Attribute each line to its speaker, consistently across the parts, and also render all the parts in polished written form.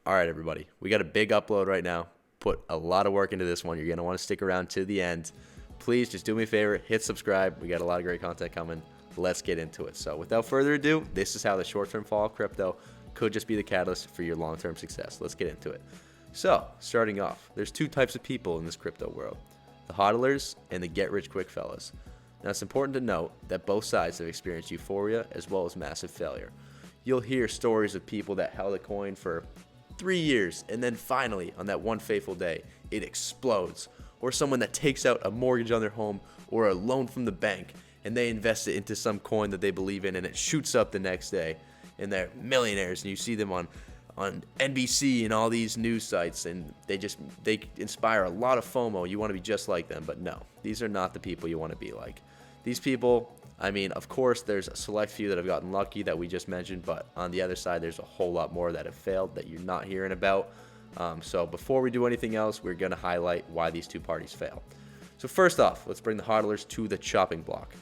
Speaker 1: All right, everybody, we got a big upload right now. Put a lot of work into this one. You're going to want to stick around to the end. Please just do me a favor, hit subscribe. We got a lot of great content coming. Let's get into it. So without further ado, this is how the short-term fall of crypto could just be the catalyst for your long-term success. Let's get into it. So starting off, there's two types of people in this crypto world, the hodlers and the get-rich-quick fellas. Now it's important to note that both sides have experienced euphoria as well as massive failure. You'll hear stories of people that held a coin for 3 years and then finally on that one fateful day it explodes, or someone that takes out a mortgage on their home or a loan from the bank and they invest it into some coin that they believe in and it shoots up the next day and they're millionaires, and you see them on NBC and all these news sites, and they inspire a lot of FOMO. You want to be just like them, but no, these are not the people you want to be like. These people, I mean, of course, there's a select few that have gotten lucky that we just mentioned, but on the other side, there's a whole lot more that have failed that you're not hearing about. So before we do anything else, we're going to highlight why these two parties fail. So first off, let's bring the hodlers to the chopping block.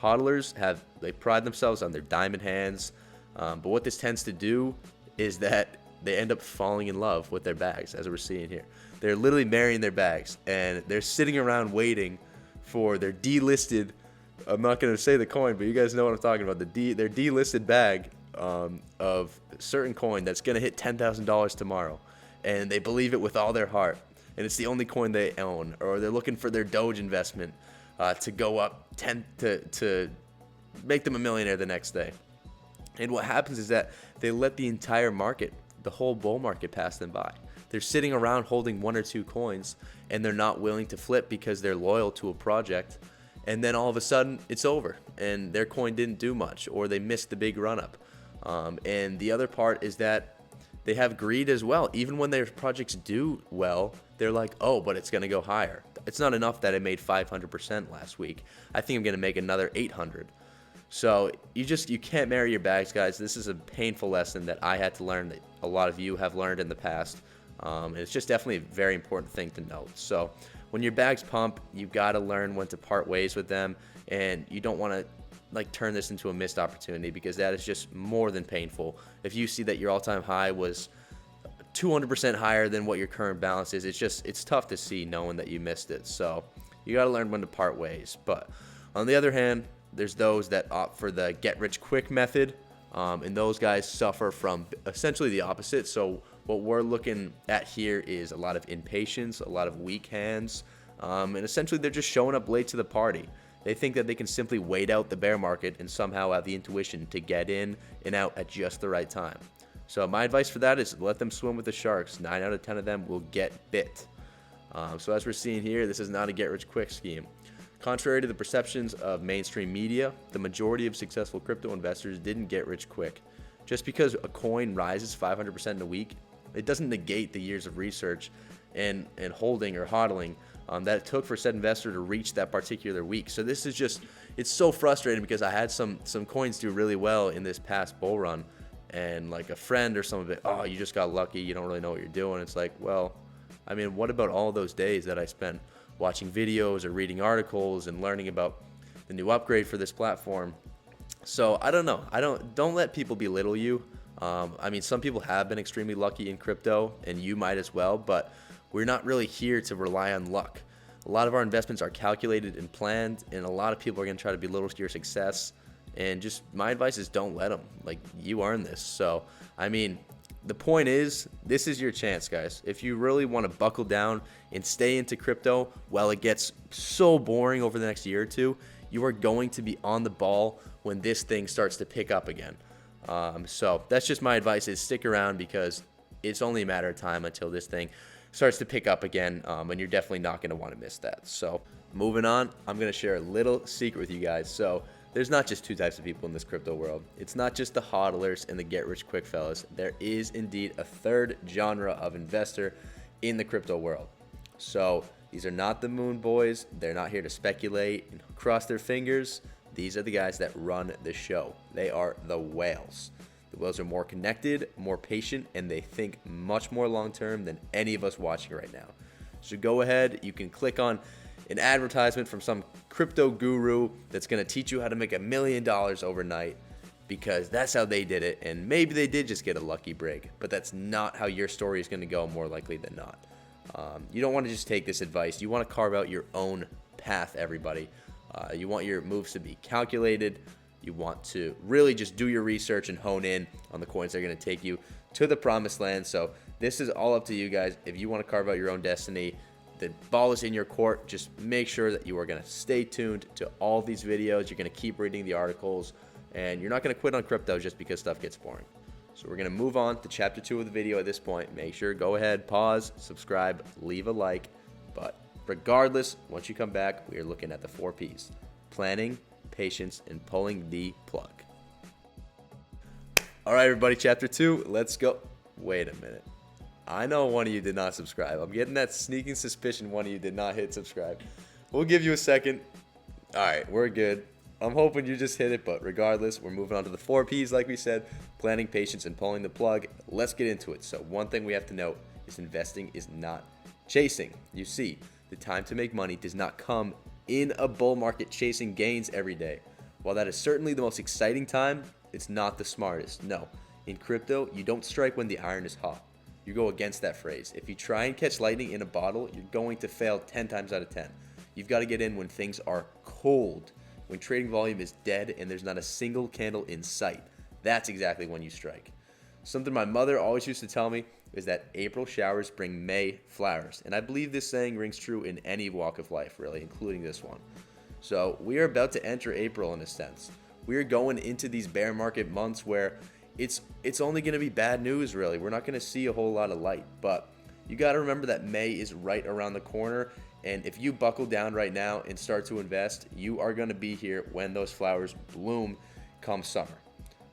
Speaker 1: Hodlers they pride themselves on their diamond hands, but what this tends to do is that they end up falling in love with their bags, as we're seeing here. They're literally marrying their bags, and they're sitting around waiting for their delisted, I'm not going to say the coin, but you guys know what I'm talking about, their delisted bag of certain coin that's going to hit $10,000 tomorrow, and they believe it with all their heart, and it's the only coin they own, or they're looking for their Doge investment to go up 10 to make them a millionaire the next day. And what happens is that they let the entire market, the whole bull market, pass them by. They're sitting around holding one or two coins, and they're not willing to flip because they're loyal to a project. And then all of a sudden, it's over, and their coin didn't do much, or they missed the big run-up. And the other part is that they have greed as well. Even when their projects do well, they're like, oh, but it's going to go higher. It's not enough that I made 500% last week. I think I'm going to make another 800. So you can't marry your bags, guys. This is a painful lesson that I had to learn, that a lot of you have learned in the past. And it's just definitely a very important thing to note. So when your bags pump, you got to learn when to part ways with them, and you don't want to turn this into a missed opportunity, because that is just more than painful. If you see that your all-time high was 200% higher than what your current balance is, it's tough to see knowing that you missed it. So you got to learn when to part ways. But on the other hand, there's those that opt for the get-rich-quick method, and those guys suffer from essentially the opposite. So what we're looking at here is a lot of impatience, a lot of weak hands, and essentially they're just showing up late to the party. They think that they can simply wait out the bear market and somehow have the intuition to get in and out at just the right time. So my advice for that is let them swim with the sharks. 9 out of 10 of them will get bit. So as we're seeing here, this is not a get-rich-quick scheme. Contrary to the perceptions of mainstream media, the majority of successful crypto investors didn't get rich quick. Just because a coin rises 500% in a week, it doesn't negate the years of research and holding or hodling that it took for said investor to reach that particular week. So this is just, it's so frustrating, because I had some coins do really well in this past bull run, and like a friend or some of it, oh, you just got lucky, you don't really know what you're doing. It's like, well, I mean, what about all those days that I spent watching videos or reading articles and learning about the new upgrade for this platform? So I don't know. Don't let people belittle you. I mean, some people have been extremely lucky in crypto, and you might as well, but we're not really here to rely on luck. A lot of our investments are calculated and planned, and a lot of people are going to try to belittle your success. And just my advice is don't let them. Like, you earn this. So, I mean, the point is, this is your chance, guys. If you really want to buckle down and stay into crypto while it gets so boring over the next year or two, you are going to be on the ball when this thing starts to pick up again. So that's just my advice, is stick around, because it's only a matter of time until this thing starts to pick up again, and you're definitely not going to want to miss that. So moving on, I'm going to share a little secret with you guys. So there's not just two types of people in this crypto world. It's not just the hodlers and the get-rich-quick fellas. There is indeed a third genre of investor in the crypto world. So these are not the moon boys. They're not here to speculate and cross their fingers. These are the guys that run the show. They are the whales. The whales are more connected, more patient, and they think much more long-term than any of us watching right now. So go ahead. You can click on an advertisement from some crypto guru that's going to teach you how to make $1 million overnight. because that's how they did it, and maybe they did just get a lucky break, but that's not how your story is going to go more likely than not. You don't want to just take this advice. You want to carve out your own path, everybody. You want your moves to be calculated. You want to really just do your research and hone in on the coins that are going to take you to the promised land. So this is all up to you guys. If you want to carve out your own destiny, the ball is in your court. Just make sure that you are going to stay tuned to all these videos. You're going to keep reading the articles, and you're not going to quit on crypto just because stuff gets boring. So we're going to move on to chapter 2 of the video at this point. Make sure, go ahead, pause, subscribe, leave a like. But regardless, once you come back, we are looking at the 4 Ps: planning, patience, and pulling the plug. All right, everybody, chapter 2, let's go. Wait a minute. I know one of you did not subscribe. I'm getting that sneaking suspicion one of you did not hit subscribe. We'll give you a second. All right, we're good. I'm hoping you just hit it, but regardless, we're moving on to the 4 Ps, like we said: planning, patience, and pulling the plug. Let's get into it. So one thing we have to note is investing is not chasing. You see, the time to make money does not come in a bull market chasing gains every day. While that is certainly the most exciting time, it's not the smartest. No, in crypto, you don't strike when the iron is hot. You go against that phrase. If you try and catch lightning in a bottle, you're going to fail 10 times out of 10. You've got to get in when things are cold, when trading volume is dead and there's not a single candle in sight. That's exactly when you strike. Something my mother always used to tell me is that April showers bring May flowers. And I believe this saying rings true in any walk of life, really, including this one. So we are about to enter April in a sense. We are going into these bear market months where it's only going to be bad news, really. We're not going to see a whole lot of light. But you got to remember that May is right around the corner. And if you buckle down right now and start to invest, you are going to be here when those flowers bloom come summer.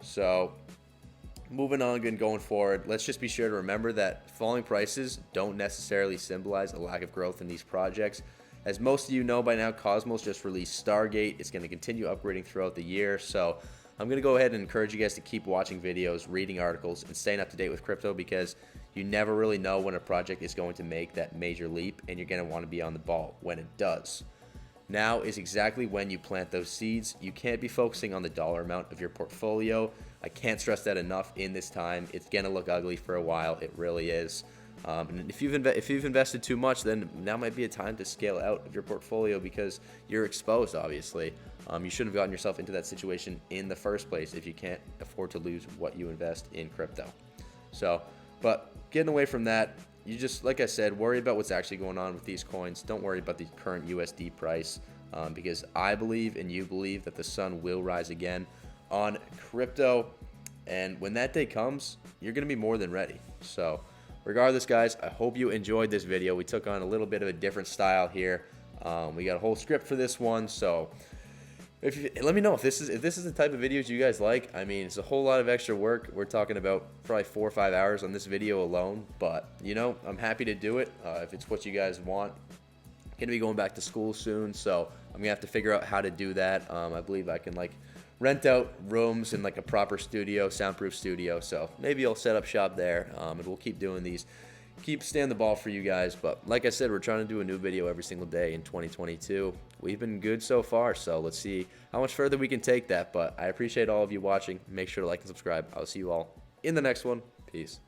Speaker 1: So moving on and going forward, let's just be sure to remember that falling prices don't necessarily symbolize a lack of growth in these projects. As most of you know by now, Cosmos just released Stargate. It's going to continue upgrading throughout the year. So I'm going to go ahead and encourage you guys to keep watching videos, reading articles, and staying up to date with crypto, because you never really know when a project is going to make that major leap, and you're going to want to be on the ball when it does. Now is exactly when you plant those seeds. You can't be focusing on the dollar amount of your portfolio. I can't stress that enough in this time. It's going to look ugly for a while. It really is. And if you've invested too much, then now might be a time to scale out of your portfolio, because you're exposed, obviously. You shouldn't have gotten yourself into that situation in the first place if you can't afford to lose what you invest in crypto. So, but getting away from that, you just, like I said, worry about what's actually going on with these coins. Don't worry about the current USD price, because I believe and you believe that the sun will rise again on crypto. And when that day comes, you're going to be more than ready. So regardless, guys, I hope you enjoyed this video. We took on a little bit of a different style here. We got a whole script for this one. So let me know if this is the type of videos you guys like. I mean, it's a whole lot of extra work. We're talking about probably 4 or 5 hours on this video alone, but I'm happy to do it if it's what you guys want. I'm gonna be going back to school soon, so I'm gonna have to figure out how to do that. I believe I can rent out rooms in a proper studio, soundproof studio. So maybe I'll set up shop there, and we'll keep doing these. Keep staying the ball for you guys. But like I said, we're trying to do a new video every single day in 2022. We've been good so far, so let's see how much further we can take that. But I appreciate all of you watching. Make sure to like and subscribe. I'll see you all in the next one. Peace.